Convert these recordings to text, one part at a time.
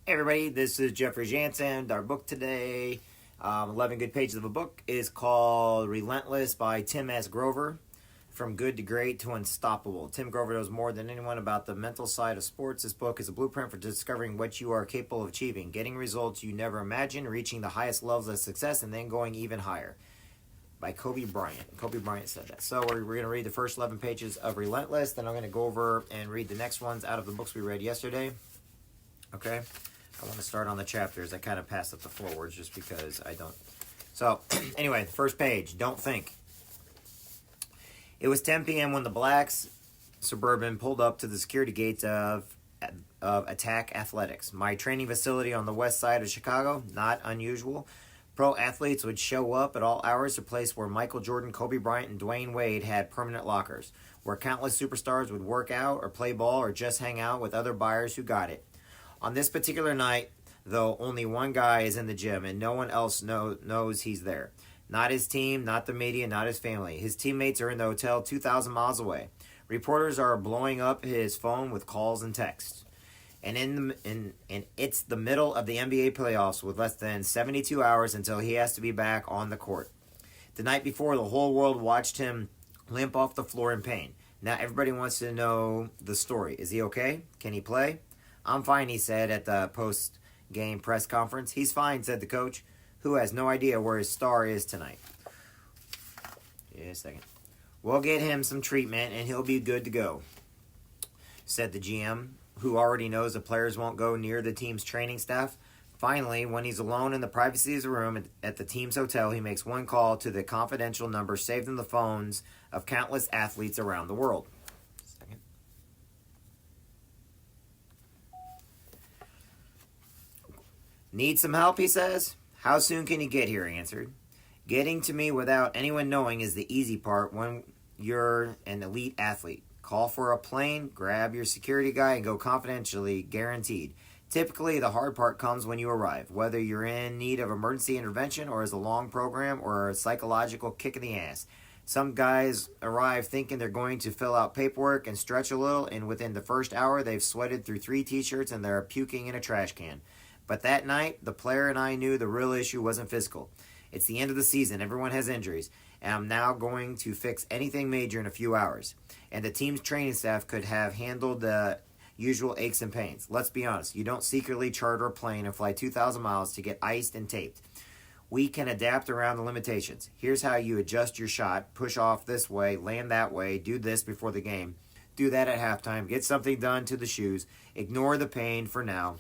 Hey everybody, this is Jansen. Our book today, 11 good pages of a book, is called Relentless by Tim S. Grover. From Good to Great to Unstoppable. Tim Grover knows more than anyone about the mental side of sports. This book is a blueprint for discovering what you are capable of achieving, getting results you never imagined, reaching the highest levels of success, and then going even higher. By Kobe Bryant. Kobe Bryant said that. So we're going to read the first 11 pages of Relentless, then I'm going to go over and read the next ones out of the books we read yesterday. Okay? I want to start on the chapters. I kind of passed up the forewords just because I don't. So, anyway, first page. Don't think. It was 10 p.m. when the Blacks Suburban pulled up to the security gates of Attack Athletics, my training facility on the west side of Chicago. Not unusual. Pro athletes would show up at all hours, a place where Michael Jordan, Kobe Bryant, and Dwayne Wade had permanent lockers, where countless superstars would work out or play ball or just hang out with other buyers who got it. On this particular night, though, only one guy is in the gym, and no one else knows he's there. Not his team, not the media, not his family. His teammates are in the hotel 2,000 miles away. Reporters are blowing up his phone with calls and texts. And it's the middle of the NBA playoffs with less than 72 hours until he has to be back on the court. The night before, the whole world watched him limp off the floor in pain. Now everybody wants to know the story. Is he okay? Can he play? I'm fine, he said at the post-game press conference. He's fine, said the coach, who has no idea where his star is tonight. Yeah, a second. We'll get him some treatment and he'll be good to go, said the GM, who already knows the players won't go near the team's training staff. Finally, when he's alone in the privacy of his room at the team's hotel, he makes one call to the confidential number saved in the phones of countless athletes around the world. Second. Need some help, he says. How soon can you get here, he answered. Getting to me without anyone knowing is the easy part when you're an elite athlete. Call for a plane, grab your security guy, and go confidentially, guaranteed. Typically, the hard part comes when you arrive, whether you're in need of emergency intervention or as a long program or a psychological kick in the ass. Some guys arrive thinking they're going to fill out paperwork and stretch a little, and within the first hour, they've sweated through 3 t-shirts and they're puking in a trash can. But that night, the player and I knew the real issue wasn't physical. It's the end of the season. Everyone has injuries. And I'm now going to fix anything major in a few hours. And the team's training staff could have handled the usual aches and pains. Let's be honest. You don't secretly charter a plane and fly 2,000 miles to get iced and taped. We can adapt around the limitations. Here's how you adjust your shot. Push off this way. Land that way. Do this before the game. Do that at halftime. Get something done to the shoes. Ignore the pain for now.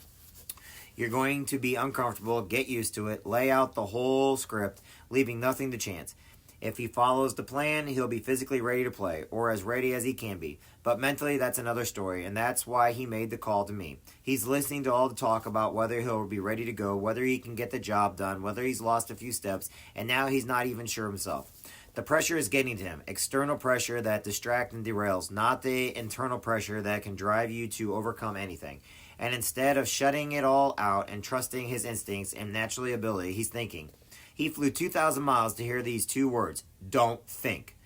You're going to be uncomfortable. Get used to it. Lay out the whole script, leaving nothing to chance. If he follows the plan, he'll be physically ready to play, or as ready as he can be. But mentally, that's another story, and that's why he made the call to me. He's listening to all the talk about whether he'll be ready to go, whether he can get the job done, whether he's lost a few steps, and now he's not even sure himself. The pressure is getting to him. External pressure that distracts and derails, not the internal pressure that can drive you to overcome anything. And instead of shutting it all out and trusting his instincts and natural ability, he's thinking. He flew 2,000 miles to hear these 2 words. Don't think.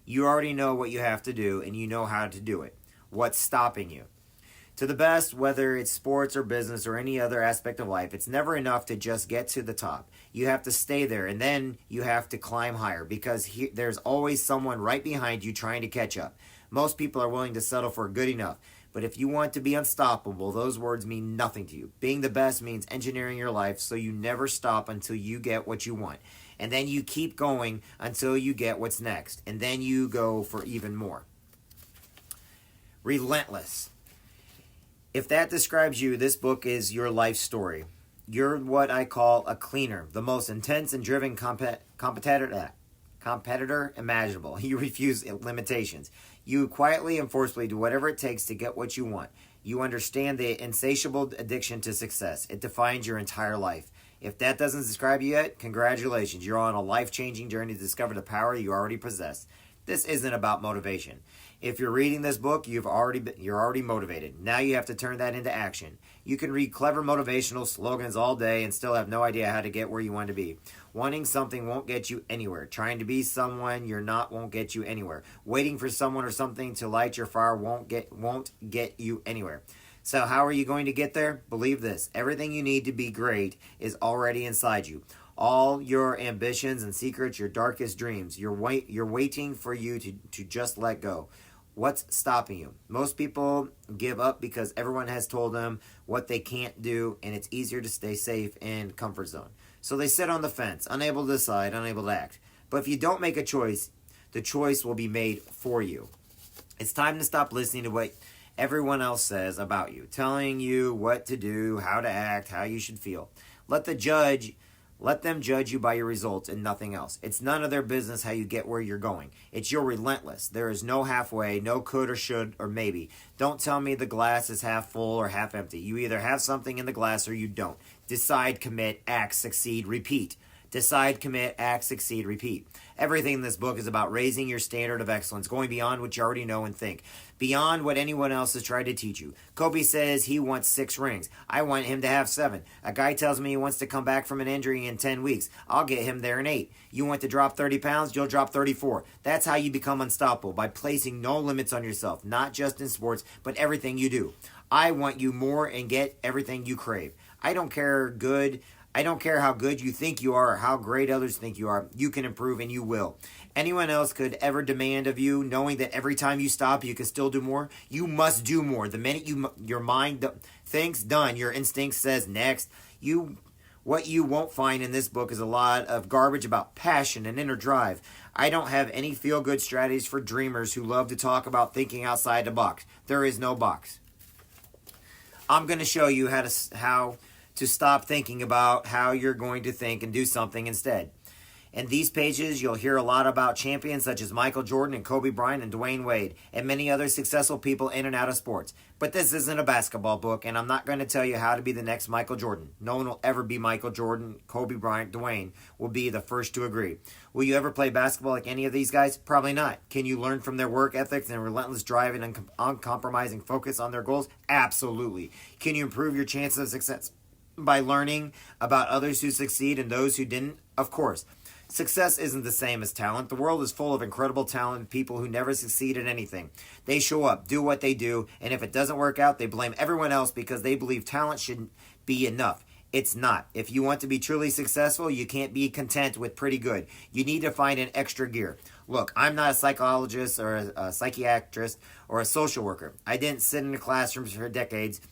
You already know what you have to do, and you know how to do it. What's stopping you? To the best, whether it's sports or business or any other aspect of life, it's never enough to just get to the top. You have to stay there, and then you have to climb higher because there's always someone right behind you trying to catch up. Most people are willing to settle for good enough. But if you want to be unstoppable, those words mean nothing to you. Being the best means engineering your life so you never stop until you get what you want. And then you keep going until you get what's next. And then you go for even more. Relentless. If that describes you, this book is your life story. You're what I call a cleaner, the most intense and driven competitor imaginable. You refuse limitations. You quietly and forcefully do whatever it takes to get what you want. You understand the insatiable addiction to success. It defines your entire life. If that doesn't describe you yet, congratulations. You're on a life-changing journey to discover the power you already possess. This isn't about motivation. If you're reading this book, you're already motivated. Now you have to turn that into action. You can read clever motivational slogans all day and still have no idea how to get where you want to be. Wanting something won't get you anywhere. Trying to be someone you're not won't get you anywhere. Waiting for someone or something to light your fire won't get you anywhere. So how are you going to get there? Believe this. Everything you need to be great is already inside you. All your ambitions and secrets, your darkest dreams, you're waiting for you to just let go. What's stopping you? Most people give up because everyone has told them what they can't do, and it's easier to stay safe in comfort zone. So they sit on the fence, unable to decide, unable to act. But if you don't make a choice, the choice will be made for you. It's time to stop listening to what everyone else says about you, telling you what to do, how to act, how you should feel. Let them judge you by your results and nothing else. It's none of their business how you get where you're going. It's your relentless. There is no halfway, no could or should or maybe. Don't tell me the glass is half full or half empty. You either have something in the glass or you don't. Decide, commit, act, succeed, repeat. Decide, commit, act, succeed, repeat. Everything in this book is about raising your standard of excellence, going beyond what you already know and think, beyond what anyone else has tried to teach you. Kobe says he wants 6 rings. I want him to have 7. A guy tells me he wants to come back from an injury in 10 weeks. I'll get him there in 8. You want to drop 30 pounds? You'll drop 34. That's how you become unstoppable, by placing no limits on yourself, not just in sports, but everything you do. I want you more and get everything you crave. I don't care how good you think you are or how great others think you are. You can improve and you will. Anyone else could ever demand of you, knowing that every time you stop, you can still do more? You must do more. The minute your mind thinks done, your instinct says next. What you won't find in this book is a lot of garbage about passion and inner drive. I don't have any feel-good strategies for dreamers who love to talk about thinking outside the box. There is no box. I'm going to show you how to stop thinking about how you're going to think and do something instead. In these pages, you'll hear a lot about champions such as Michael Jordan and Kobe Bryant and Dwayne Wade and many other successful people in and out of sports. But this isn't a basketball book, and I'm not going to tell you how to be the next Michael Jordan. No one will ever be Michael Jordan. Kobe Bryant, Dwayne will be the first to agree. Will you ever play basketball like any of these guys? Probably not. Can you learn from their work ethics and relentless drive and uncompromising focus on their goals? Absolutely. Can you improve your chances of success by learning about others who succeed and those who didn't? Of course. Success isn't the same as talent. The world is full of incredible talented people who never succeed at anything. They show up, do what they do, and if it doesn't work out, they blame everyone else because they believe talent should be enough. It's not. If you want to be truly successful, you can't be content with pretty good. You need to find an extra gear. Look, I'm not a psychologist or a psychiatrist or a social worker. I didn't sit in a classroom for decades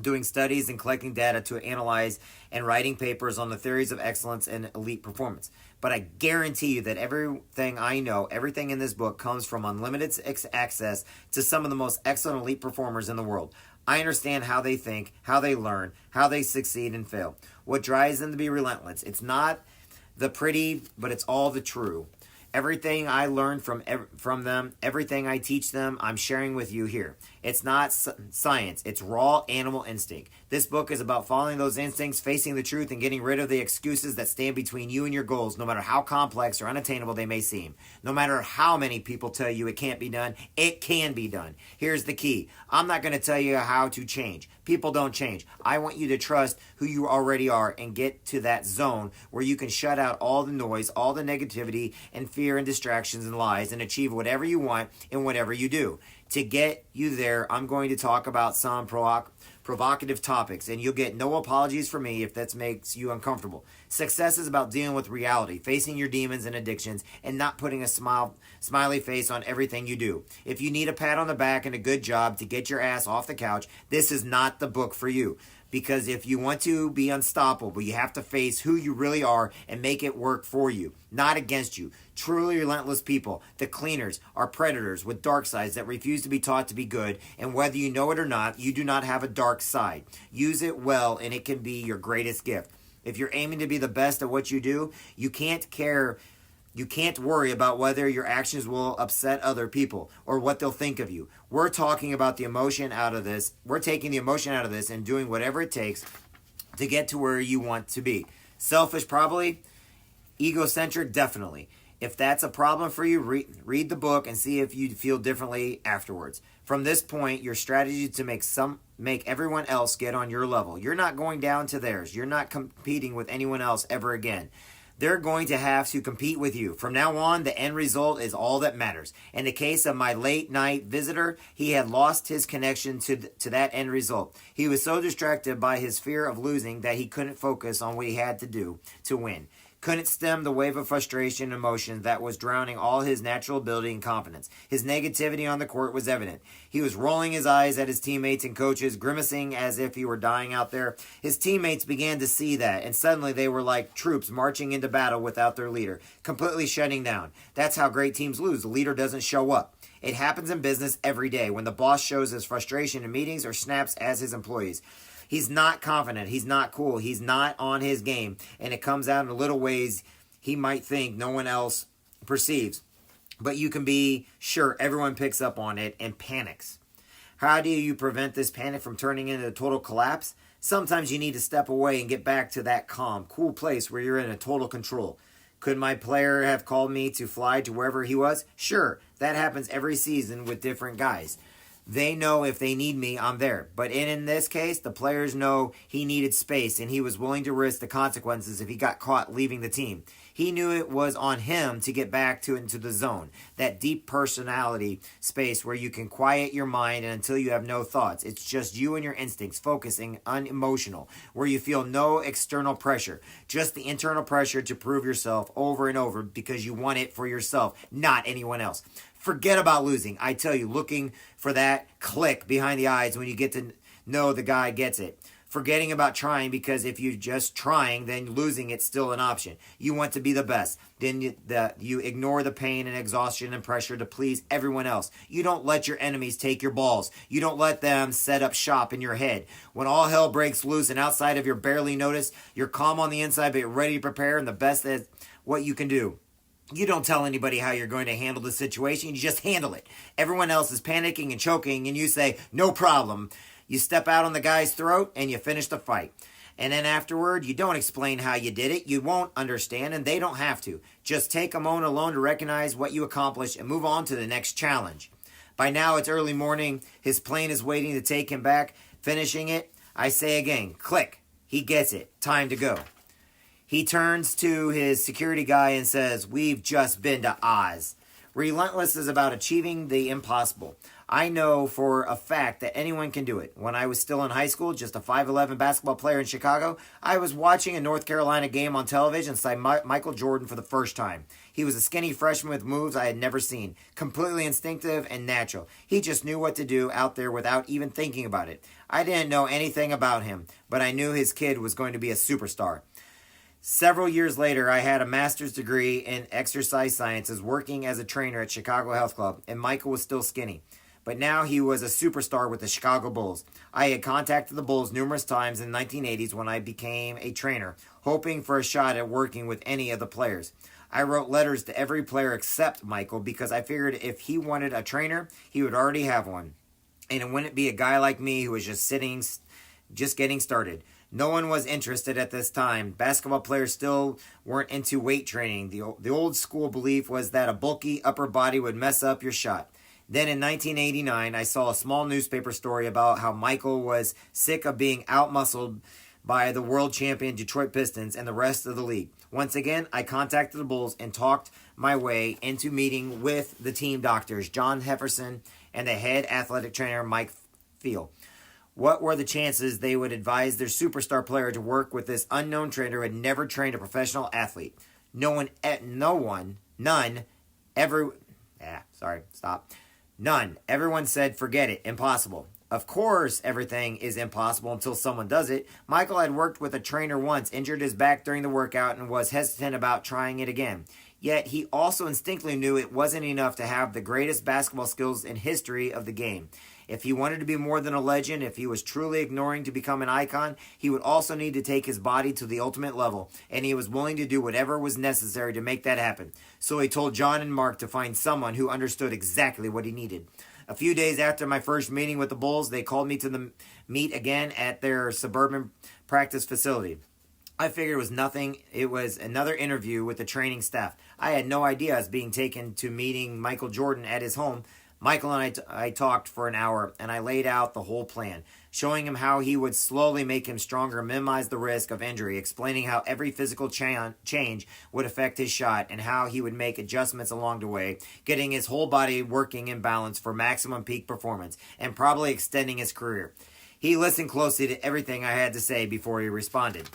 doing studies and collecting data to analyze and writing papers on the theories of excellence and elite performance. But I guarantee you that everything I know, everything in this book comes from unlimited access to some of the most excellent elite performers in the world. I understand how they think, how they learn, how they succeed and fail. What drives them to be relentless. It's not the pretty, but it's all the true. Everything I learned from them, everything I teach them, I'm sharing with you here. It's not science. It's raw animal instinct. This book is about following those instincts, facing the truth, and getting rid of the excuses that stand between you and your goals, no matter how complex or unattainable they may seem. No matter how many people tell you it can't be done, it can be done. Here's the key. I'm not going to tell you how to change. People don't change. I want you to trust who you already are and get to that zone where you can shut out all the noise, all the negativity and fear and distractions and lies and achieve whatever you want in whatever you do. To get you there, I'm going to talk about some provocative topics, and you'll get no apologies from me if that makes you uncomfortable. Success is about dealing with reality, facing your demons and addictions, and not putting a smiley face on everything you do. If you need a pat on the back and a good job to get your ass off the couch, this is not the book for you. Because if you want to be unstoppable, you have to face who you really are and make it work for you, not against you. Truly relentless people, the cleaners, are predators with dark sides that refuse to be taught to be good, and whether you know it or not, you do not have a dark side. Use it well, and it can be your greatest gift. If you're aiming to be the best at what you do, you can't worry about whether your actions will upset other people or what they'll think of you. We're talking about the emotion out of this. We're taking the emotion out of this and doing whatever it takes to get to where you want to be. Selfish, probably. Egocentric, definitely. If that's a problem for you, read the book and see if you feel differently afterwards. From this point, your strategy is to make everyone else get on your level. You're not going down to theirs. You're not competing with anyone else ever again. They're going to have to compete with you. From now on, the end result is all that matters. In the case of my late night visitor, he had lost his connection to that end result. He was so distracted by his fear of losing that he couldn't focus on what he had to do to win. Couldn't stem the wave of frustration and emotion that was drowning all his natural ability and confidence. His negativity on the court was evident. He was rolling his eyes at his teammates and coaches, grimacing as if he were dying out there. His teammates began to see that, and suddenly they were like troops marching into battle without their leader, completely shutting down. That's how great teams lose. The leader doesn't show up. It happens in business every day when the boss shows his frustration in meetings or snaps at his employees. He's not confident. He's not cool. He's not on his game. And it comes out in little ways he might think no one else perceives. But you can be sure everyone picks up on it and panics. How do you prevent this panic from turning into a total collapse? Sometimes you need to step away and get back to that calm, cool place where you're in a total control. Could my player have called me to fly to wherever he was? Sure, that happens every season with different guys. They know if they need me, I'm there. But in this case, the players know he needed space and he was willing to risk the consequences if he got caught leaving the team. He knew it was on him to get back into the zone, that deep personality space where you can quiet your mind and until you have no thoughts. It's just you and your instincts focusing, unemotional, where you feel no external pressure, just the internal pressure to prove yourself over and over because you want it for yourself, not anyone else. Forget about losing. I tell you, looking for that click behind the eyes when you get to know the guy gets it. Forgetting about trying because if you're just trying, then losing it's still an option. You want to be the best. Then you ignore the pain and exhaustion and pressure to please everyone else. You don't let your enemies take your balls. You don't let them set up shop in your head. When all hell breaks loose and outside of your barely notice, you're calm on the inside but you're ready to prepare and the best at what you can do. You don't tell anybody how you're going to handle the situation. You just handle it. Everyone else is panicking and choking, and you say, no problem. You step out on the guy's throat, and you finish the fight. And then afterward, you don't explain how you did it. You won't understand, and they don't have to. Just take a moment alone to recognize what you accomplished and move on to the next challenge. By now, it's early morning. His plane is waiting to take him back. Finishing it, I say again, click. He gets it. Time to go. He turns to his security guy and says, we've just been to Oz. Relentless is about achieving the impossible. I know for a fact that anyone can do it. When I was still in high school, just a 5'11 basketball player in Chicago, I was watching a North Carolina game on television and Michael Jordan for the first time. He was a skinny freshman with moves I had never seen. Completely instinctive and natural. He just knew what to do out there without even thinking about it. I didn't know anything about him, but I knew his kid was going to be a superstar. Several years later, I had a master's degree in exercise sciences working as a trainer at Chicago Health Club, and Michael was still skinny. But now he was a superstar with the Chicago Bulls. I had contacted the Bulls numerous times in the 1980s when I became a trainer, hoping for a shot at working with any of the players. I wrote letters to every player except Michael because I figured if he wanted a trainer, he would already have one. And it wouldn't be a guy like me who was just getting started. No one was interested at this time. Basketball players still weren't into weight training. The old school belief was that a bulky upper body would mess up your shot. Then in 1989, I saw a small newspaper story about how Michael was sick of being outmuscled by the world champion Detroit Pistons and the rest of the league. Once again, I contacted the Bulls and talked my way into meeting with the team doctors, John Hefferson, and the head athletic trainer, Mike Field. What were the chances they would advise their superstar player to work with this unknown trainer who had never trained a professional athlete? None. Everyone said, forget it, impossible. Of course, everything is impossible until someone does it. Michael had worked with a trainer once, injured his back during the workout, and was hesitant about trying it again. Yet he also instinctively knew it wasn't enough to have the greatest basketball skills in history of the game. If he wanted to be more than a legend, if he was truly ignoring to become an icon, he would also need to take his body to the ultimate level, and he was willing to do whatever was necessary to make that happen. So he told John and Mark to find someone who understood exactly what he needed. A few days after my first meeting with the Bulls, they called me to meet again at their suburban practice facility. I figured it was nothing. It was another interview with the training staff. I had no idea I was being taken to meeting Michael Jordan at his home. Michael and I talked for an hour, and I laid out the whole plan. showing him how he would slowly make him stronger, minimize the risk of injury, explaining how every physical change would affect his shot and how he would make adjustments along the way, getting his whole body working in balance for maximum peak performance, and probably extending his career. He listened closely to everything I had to say before he responded.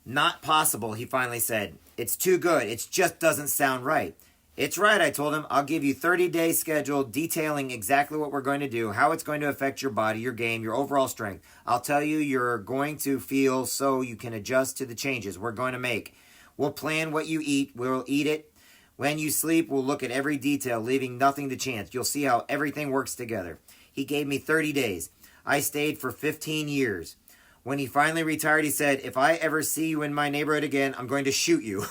Not possible, he finally said. It's too good. It just doesn't sound right. It's right, I told him. I'll give you 30-day schedule detailing exactly what we're going to do, how it's going to affect your body, your game, your overall strength. I'll tell you you're going to feel so you can adjust to the changes we're going to make. We'll plan what you eat. We'll eat it. When you sleep, we'll look at every detail, leaving nothing to chance. You'll see how everything works together. He gave me 30 days. I stayed for 15 years. When he finally retired, he said, if I ever see you in my neighborhood again, I'm going to shoot you.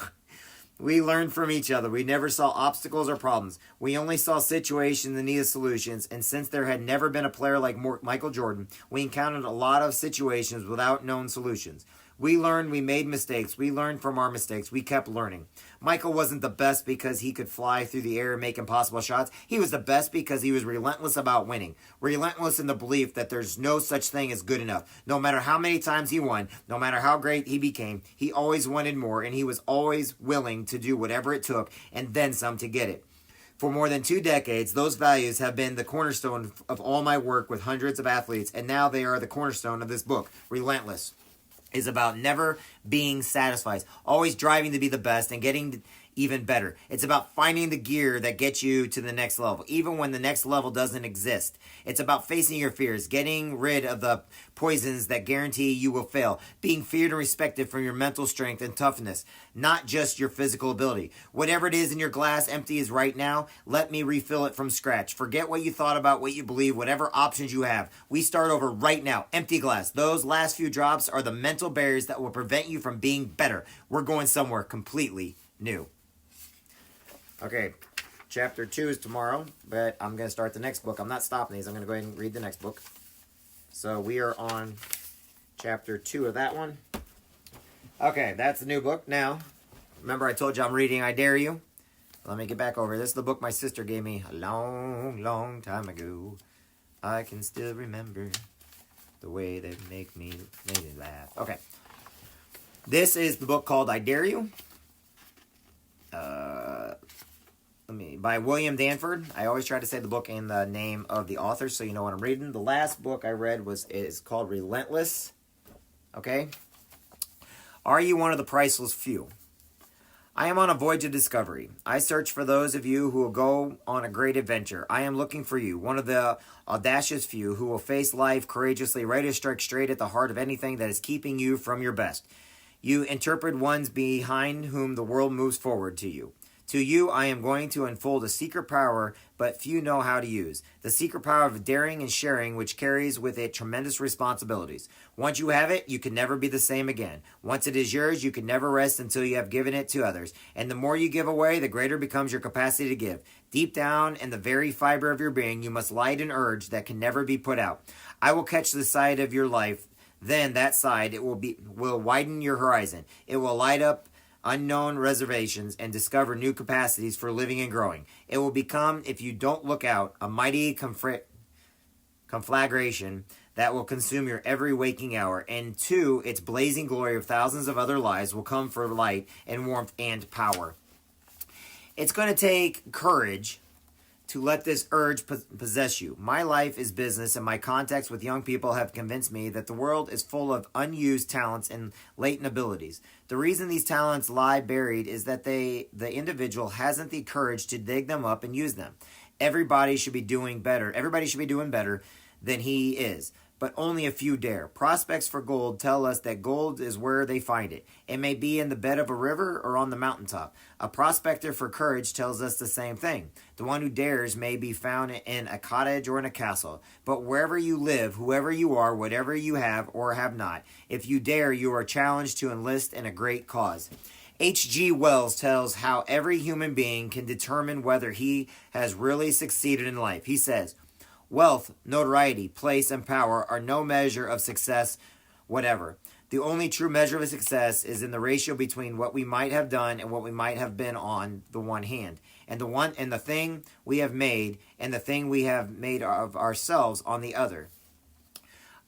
We learned from each other. We never saw obstacles or problems. We only saw situations that needed solutions, and since there had never been a player like Michael Jordan, we encountered a lot of situations without known solutions. We learned, we made mistakes. We learned from our mistakes. We kept learning. Michael wasn't the best because he could fly through the air and make impossible shots. He was the best because he was relentless about winning. Relentless in the belief that there's no such thing as good enough. No matter how many times he won, no matter how great he became, he always wanted more, and he was always willing to do whatever it took and then some to get it. For more than 2 decades, those values have been the cornerstone of all my work with hundreds of athletes, and now they are the cornerstone of this book, Relentless. Is about never being satisfied, always driving to be the best and getting even better. It's about finding the gear that gets you to the next level, even when the next level doesn't exist. It's about facing your fears, getting rid of the poisons that guarantee you will fail, being feared and respected for your mental strength and toughness, not just your physical ability. Whatever it is in your glass empty is right now, let me refill it from scratch. Forget what you thought about what you believe, whatever options you have. We start over right now, empty glass. Those last few drops are the mental barriers that will prevent you from being better. We're going somewhere completely new. Okay, chapter 2 is tomorrow, but I'm going to start the next book. I'm not stopping these. I'm going to go ahead and read the next book. So we are on chapter 2 of that one. Okay, that's the new book. Now, remember I told you I'm reading I Dare You? Let me get back over. This is the book my sister gave me a long, long time ago. I can still remember the way they made me laugh. Okay. This is the book called I Dare You. By William Danford. I always try to say the book and the name of the author so you know what I'm reading. The last book I read is called Relentless. Okay? Are you one of the priceless few? I am on a voyage of discovery. I search for those of you who will go on a great adventure. I am looking for you, one of the audacious few who will face life courageously, ready to strike straight at the heart of anything that is keeping you from your best. You intrepid ones behind whom the world moves forward to you. To you, I am going to unfold a secret power, but few know how to use. The secret power of daring and sharing, which carries with it tremendous responsibilities. Once you have it, you can never be the same again. Once it is yours, you can never rest until you have given it to others. And the more you give away, the greater becomes your capacity to give. Deep down in the very fiber of your being, you must light an urge that can never be put out. I will catch the side of your life. Then that side will widen your horizon. It will light up unknown reservations and discover new capacities for living and growing. It will become, if you don't look out, a mighty conflagration that will consume your every waking hour, and to its blazing glory of thousands of other lives will come for light and warmth and power. It's going to take courage to let this urge possess you. My life is business, and my contacts with young people have convinced me that the world is full of unused talents and latent abilities. The reason these talents lie buried is that the individual hasn't the courage to dig them up and use them. Everybody should be doing better than he is, but only a few dare. Prospects for gold tell us that gold is where they find it. It may be in the bed of a river or on the mountaintop. A prospector for courage tells us the same thing. The one who dares may be found in a cottage or in a castle. But wherever you live, whoever you are, whatever you have or have not, if you dare, you are challenged to enlist in a great cause. H.G. Wells tells how every human being can determine whether he has really succeeded in life. He says, wealth, notoriety, place, and power are no measure of success whatever. The only true measure of success is in the ratio between what we might have done and what we might have been on the one hand, and the thing we have made and the thing we have made of ourselves on the other.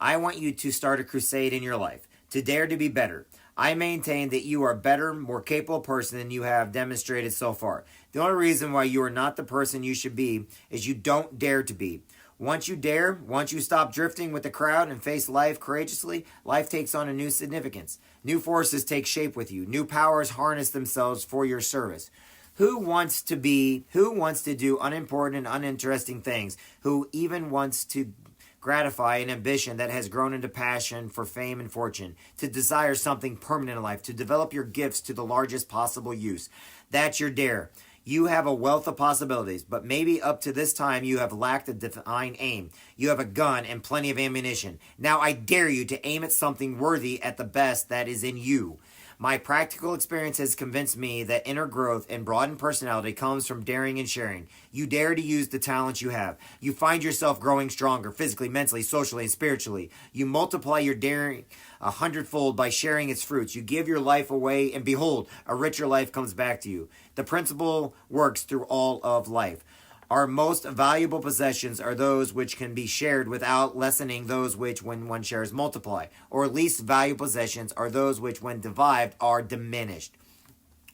I want you to start a crusade in your life, to dare to be better. I maintain that you are a better, more capable person than you have demonstrated so far. The only reason why you are not the person you should be is you don't dare to be. Once you stop drifting with the crowd and face life courageously, life takes on a new significance. New forces take shape with you. New powers harness themselves for your service. Who wants to do unimportant and uninteresting things? Who even wants to gratify an ambition that has grown into passion for fame and fortune, to desire something permanent in life, to develop your gifts to the largest possible use? That's your dare. You have a wealth of possibilities, but maybe up to this time you have lacked a defined aim. You have a gun and plenty of ammunition. Now I dare you to aim at something worthy at the best that is in you. My practical experience has convinced me that inner growth and broadened personality comes from daring and sharing. You dare to use the talents you have. You find yourself growing stronger physically, mentally, socially, and spiritually. You multiply your daring 100-fold by sharing its fruits. You give your life away, and behold, a richer life comes back to you. The principle works through all of life. Our most valuable possessions are those which can be shared without lessening those which, when one shares, multiply. Or least valuable possessions are those which, when divided, are diminished.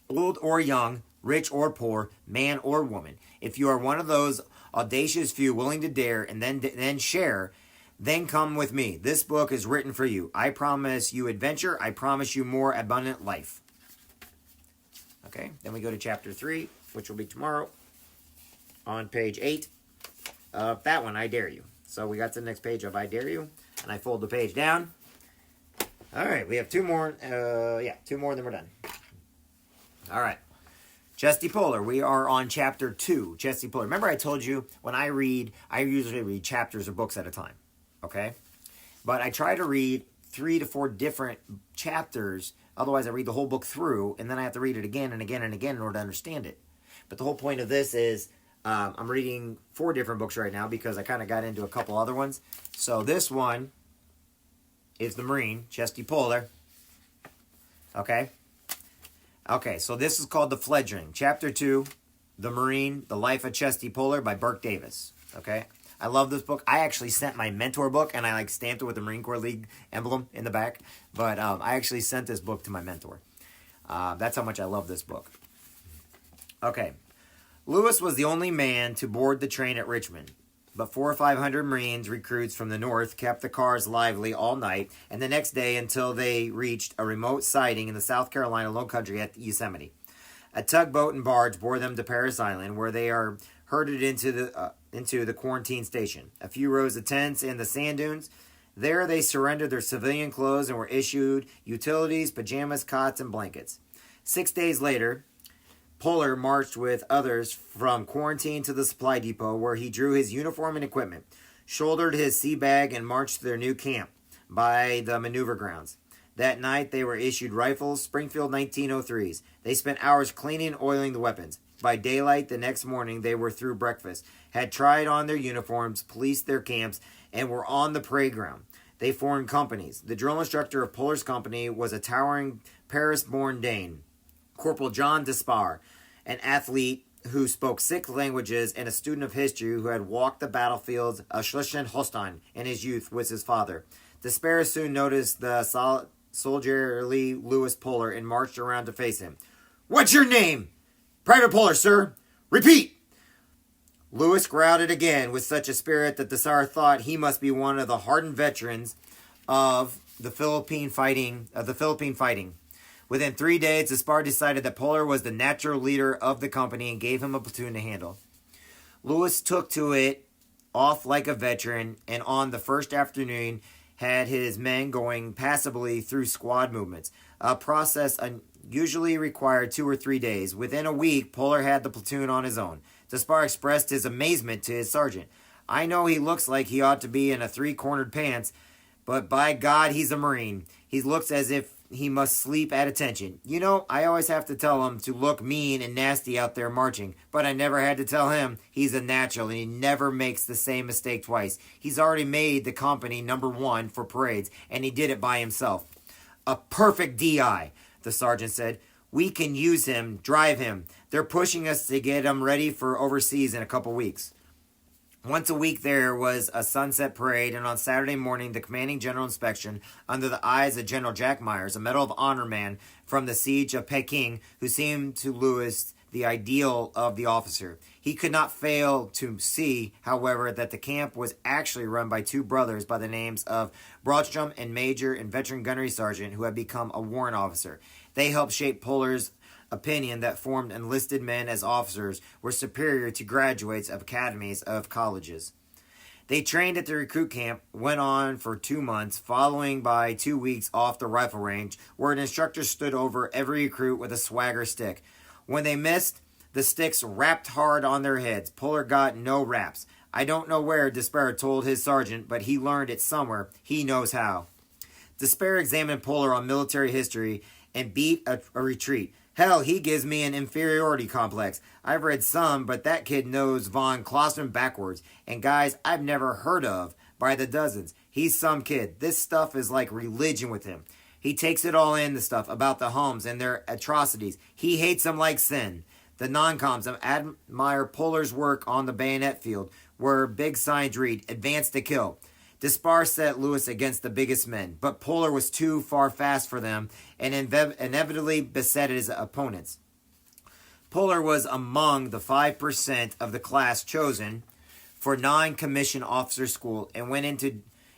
Old or young, rich or poor, man or woman, if you are one of those audacious few willing to dare and then share, then come with me. This book is written for you. I promise you adventure. I promise you more abundant life. Okay, then we go to chapter 3, which will be tomorrow. On page 8 of that one, I dare you. So we got to the next page of I dare you, and I fold the page down. All right, we have two more. Two more, and then we're done. All right. Chesty Puller. We are on chapter 2. Chesty Puller. Remember I told you when I usually read chapters of books at a time. Okay? But I try to read 3 to 4 different chapters. Otherwise, I read the whole book through, and then I have to read it again and again and again in order to understand it. But the whole point of this is I'm reading 4 different books right now because I kind of got into a couple other ones. So this one is The Marine, Chesty Puller. Okay? Okay, so this is called The Fledgling. Chapter 2, The Marine, The Life of Chesty Puller by Burke Davis. Okay? I love this book. I actually sent my mentor book, and I stamped it with the Marine Corps League emblem in the back. But I actually sent this book to my mentor. That's how much I love this book. Okay. Lewis was the only man to board the train at Richmond, but 400 or 500 Marines recruits from the north kept the cars lively all night and the next day until they reached a remote siding in the South Carolina low country at Yosemite. A tugboat and barge bore them to Paris Island, where they are herded into the quarantine station. A few rows of tents in the sand dunes. There they surrendered their civilian clothes and were issued utilities, pajamas, cots, and blankets. 6 days later, Puller marched with others from quarantine to the supply depot, where he drew his uniform and equipment, shouldered his sea bag, and marched to their new camp by the maneuver grounds. That night they were issued rifles, Springfield 1903s. They spent hours cleaning and oiling the weapons. By daylight the next morning they were through breakfast, had tried on their uniforms, policed their camps, and were on the parade ground. They formed companies. The drill instructor of Puller's company was a towering Paris-born Dane, Corporal John Despard, an athlete who spoke 6 languages and a student of history who had walked the battlefields of Schleswig-Holstein in his youth with his father. Despard soon noticed the soldierly Lewis Puller and marched around to face him. "What's your name?" "Private Puller, sir." "Repeat." Lewis growled it again with such a spirit that Despard thought he must be one of the hardened veterans of the Philippine fighting. Within 3 days, Despard decided that Puller was the natural leader of the company and gave him a platoon to handle. Lewis took to it off like a veteran, and on the first afternoon had his men going passably through squad movements, a process usually required 2 or 3 days. Within a week, Puller had the platoon on his own. Despard expressed his amazement to his sergeant. "I know he looks like he ought to be in a 3-cornered pants, but by God, he's a Marine. He looks as if he must sleep at attention. You know, I always have to tell him to look mean and nasty out there marching, but I never had to tell him he's a natural and he never makes the same mistake twice. He's already made the company number 1 for parades, and he did it by himself. "A perfect DI," the sergeant said. "We can use him, drive him. They're pushing us to get him ready for overseas in a couple weeks." Once a week there was a sunset parade, and on Saturday morning the commanding general inspection under the eyes of General Jack Myers, a Medal of Honor man from the siege of Peking, who seemed to Lewis the ideal of the officer. He could not fail to see, however, that the camp was actually run by two brothers by the names of Broadstrom and Major and veteran gunnery sergeant who had become a warrant officer. They helped shape Puller's opinion that formed enlisted men as officers were superior to graduates of academies of colleges. They trained at the recruit camp, went on for 2 months, following by 2 weeks off the rifle range, where an instructor stood over every recruit with a swagger stick. When they missed, the sticks rapped hard on their heads. Puller got no raps. "I don't know where," Despair told his sergeant, "but he learned it somewhere. He knows how." Despair examined Puller on military history and beat a retreat. "Hell, he gives me an inferiority complex. I've read some, but that kid knows von Clausewitz backwards, and guys I've never heard of by the dozens. He's some kid. This stuff is like religion with him. He takes it all in, the stuff about the Huns and their atrocities. He hates them like sin." The non-coms admire Puller's work on the bayonet field, where big signs read, "Advance to kill." Despard set Lewis against the biggest men, but Puller was too far fast for them and inevitably beset his opponents. Puller was among the 5% of the class chosen for non-commissioned officer school and went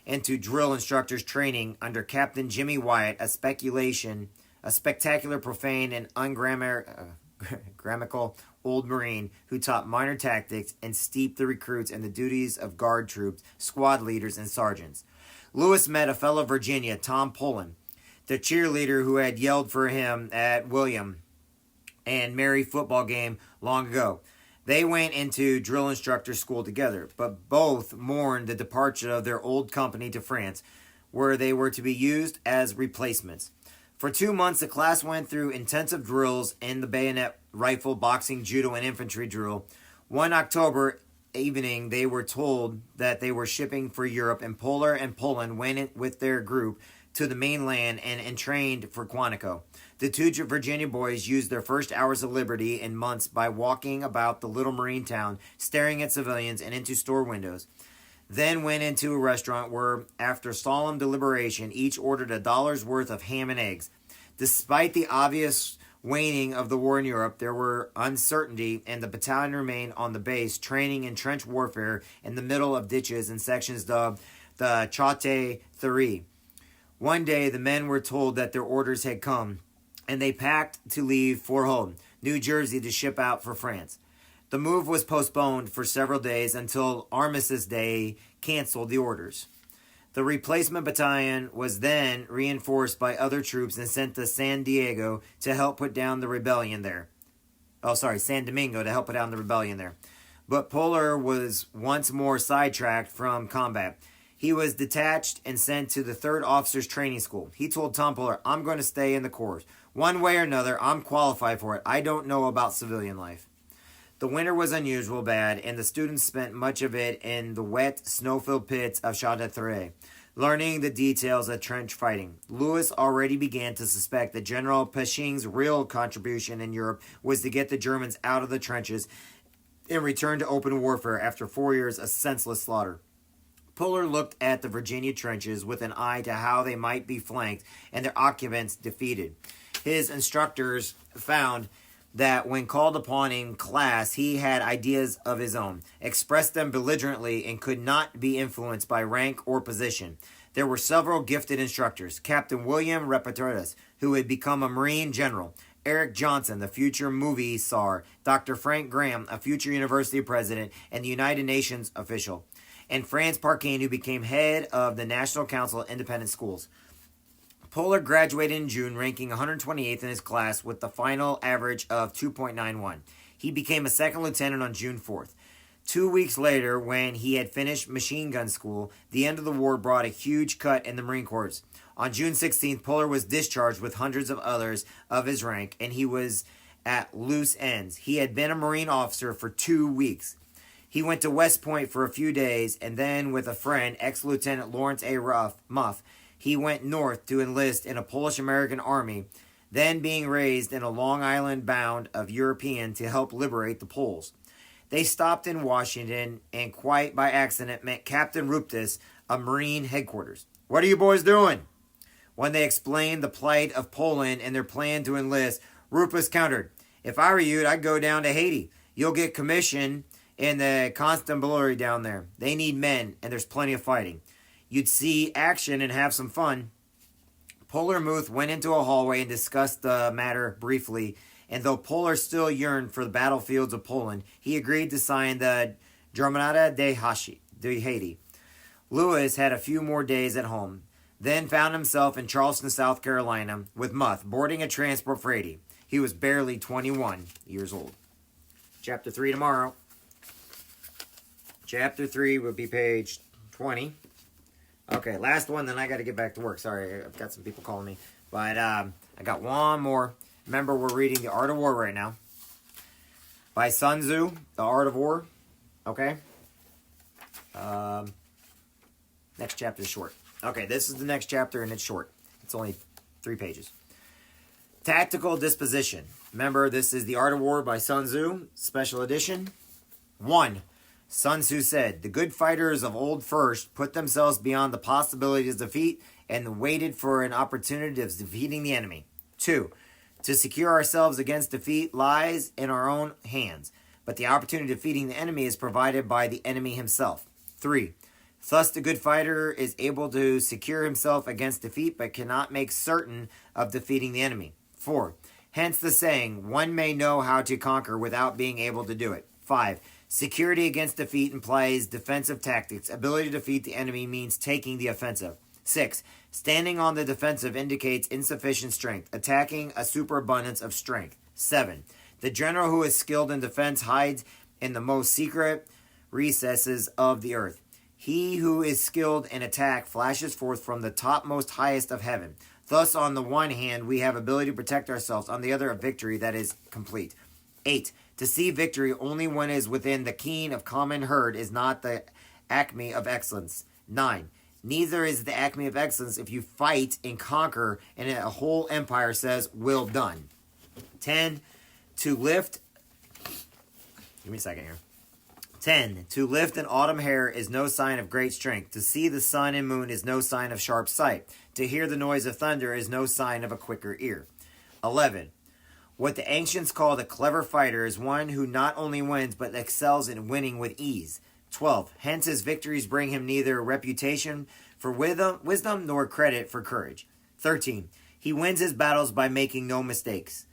into drill instructors training under Captain Jimmy Wyatt, a spectacular, profane, and ungrammatical old Marine who taught minor tactics and steeped the recruits in the duties of guard troops, squad leaders, and sergeants. Lewis met a fellow Virginia, Tom Pullen, the cheerleader who had yelled for him at William and Mary football game long ago. They went into drill instructor school together, but both mourned the departure of their old company to France, where they were to be used as replacements. For 2 months, the class went through intensive drills in the bayonet, rifle, boxing, judo, and infantry drill. One October evening, they were told that they were shipping for Europe, and Puller and Pullen went in with their group to the mainland and entrained for Quantico. The two Virginia boys used their first hours of liberty in months by walking about the little marine town, staring at civilians and into store windows. Then went into a restaurant where, after solemn deliberation, each ordered $1 worth of ham and eggs. Despite the obvious waning of the war in Europe, there were uncertainty, and the battalion remained on the base, training in trench warfare in the middle of ditches in sections dubbed the Chate Theory. One day, the men were told that their orders had come, and they packed to leave for home, New Jersey, to ship out for France. The move was postponed for several days until Armistice Day canceled the orders. The replacement battalion was then reinforced by other troops and sent to San Diego to help put down the rebellion there. San Domingo to help put down the rebellion there. But Puller was once more sidetracked from combat. He was detached and sent to the 3rd Officers Training School. He told Tom Puller, "I'm going to stay in the Corps. One way or another, I'm qualified for it. I don't know about civilian life." The winter was unusual bad, and the students spent much of it in the wet, snow-filled pits of Châteauthierry, learning the details of trench fighting. Lewis already began to suspect that General Pershing's real contribution in Europe was to get the Germans out of the trenches and return to open warfare after 4 years of senseless slaughter. Puller looked at the Virginia trenches with an eye to how they might be flanked and their occupants defeated. His instructors found that when called upon in class, he had ideas of his own, expressed them belligerently, and could not be influenced by rank or position. There were several gifted instructors: Captain William Repetorius, who had become a Marine general; Eric Jansen, the future movie star; Dr. Frank Graham, a future university president and the United Nations official; and Franz Parkin, who became head of the National Council of Independent Schools. Puller graduated in June, ranking 128th in his class with the final average of 2.91. He became a second lieutenant on June 4th. 2 weeks later, when he had finished machine gun school, the end of the war brought a huge cut in the Marine Corps. On June 16th, Puller was discharged with hundreds of others of his rank, and he was at loose ends. He had been a Marine officer for 2 weeks. He went to West Point for a few days, and then with a friend, ex-Lieutenant Lawrence A. Muff, he went north to enlist in a Polish-American army, then being raised in a Long Island band of European to help liberate the Poles. They stopped in Washington and quite by accident met Captain Ruptis of Marine headquarters. "What are you boys doing?" When they explained the plight of Poland and their plan to enlist, Ruptis countered, "If I were you, I'd go down to Haiti. You'll get commission in the constabulary down there. They need men, and there's plenty of fighting. You'd see action and have some fun." Polarmuth went into a hallway and discussed the matter briefly, and though Polar still yearned for the battlefields of Poland, he agreed to sign the Jornada de Haiti. Lewis had a few more days at home, then found himself in Charleston, South Carolina, with Muth, boarding a transport for Haiti. He was barely 21 years old. Chapter 3 tomorrow. Chapter 3 will be page 20. Okay, last one, then I got to get back to work. Sorry, I've got some people calling me. But I got one more. Remember, we're reading The Art of War right now. By Sun Tzu, The Art of War. Okay? Next chapter is short. Okay, this is the next chapter, and it's short. It's only 3 pages. Tactical Disposition. Remember, this is The Art of War by Sun Tzu, special edition. 1. Sun Tzu said, "The good fighters of old first put themselves beyond the possibility of defeat and waited for an opportunity of defeating the enemy." 2. To secure ourselves against defeat lies in our own hands, but the opportunity of defeating the enemy is provided by the enemy himself. 3. Thus the good fighter is able to secure himself against defeat, but cannot make certain of defeating the enemy. 4. Hence the saying, one may know how to conquer without being able to do it. 5. Security against defeat implies defensive tactics. Ability to defeat the enemy means taking the offensive. 6. Standing on the defensive indicates insufficient strength. Attacking a superabundance of strength. 7. The general who is skilled in defense hides in the most secret recesses of the earth. He who is skilled in attack flashes forth from the topmost highest of heaven. Thus, on the one hand, we have ability to protect ourselves. On the other, a victory that is complete. 8. To see victory only when it is within the keen of common herd is not the acme of excellence. 9. Neither is the acme of excellence if you fight and conquer and a whole empire says, "Well done." 10. To lift... Give me a second here. 10. To lift an autumn hair is no sign of great strength. To see the sun and moon is no sign of sharp sight. To hear the noise of thunder is no sign of a quicker ear. 11. What the ancients called a clever fighter is one who not only wins, but excels in winning with ease. 12. Hence his victories bring him neither reputation for wisdom nor credit for courage. 13. He wins his battles by making no mistakes.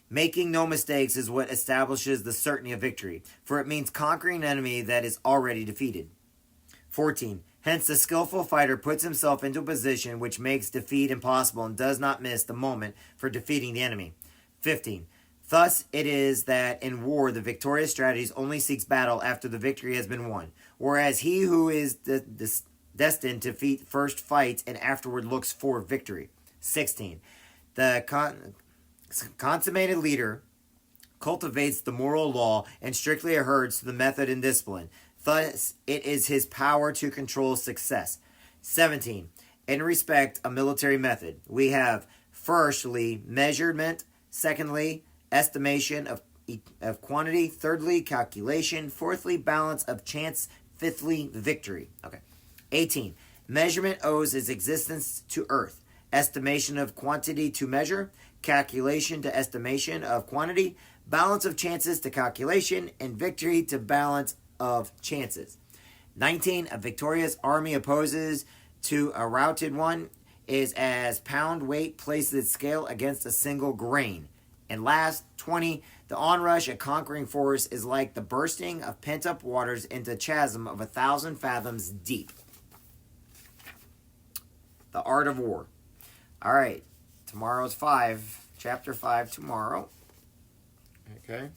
Making no mistakes is what establishes the certainty of victory, for it means conquering an enemy that is already defeated. 14. Hence the skillful fighter puts himself into a position which makes defeat impossible and does not miss the moment for defeating the enemy. 15. Thus it is that in war the victorious strategist only seeks battle after the victory has been won, whereas he who is destined to defeat first fights and afterward looks for victory. 16. The consummated leader cultivates the moral law and strictly adheres to the method and discipline. Thus it is his power to control success. 17. In respect a military method, we have firstly measurement, secondly, estimation of quantity. Thirdly, calculation. Fourthly, balance of chance. Fifthly, victory. Okay. 18. Measurement owes its existence to earth. Estimation of quantity to measure. Calculation to estimation of quantity. Balance of chances to calculation. And victory to balance of chances. 19. A victorious army opposes to a routed one is as pound weight places its scale against a single grain. And last, 20, the onrush of conquering force is like the bursting of pent-up waters into a chasm of 1,000 fathoms deep. The Art of War. All right, tomorrow's chapter 5 tomorrow. Okay,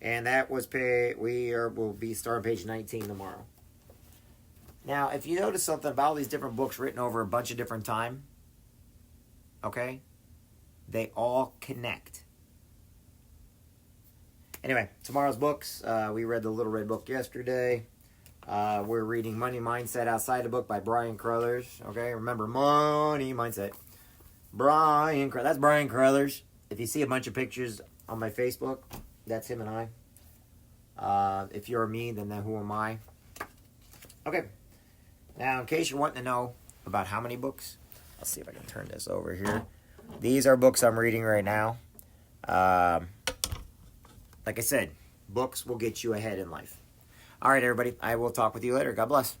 and that was we'll be starting page 19 tomorrow. Now, if you notice something about all these different books written over a bunch of different time, okay, they all connect. Anyway, tomorrow's books. We read the Little Red Book yesterday. We're reading Money Mindset Outside the Book by Brian Carruthers. Okay, remember, Money Mindset. That's Brian Carruthers. If you see a bunch of pictures on my Facebook, that's him and I. If you're me, then who am I? Okay. Now, in case you're wanting to know about how many books, I'll see if I can turn this over here. These are books I'm reading right now. Like I said, books will get you ahead in life. All right, everybody. I will talk with you later. God bless.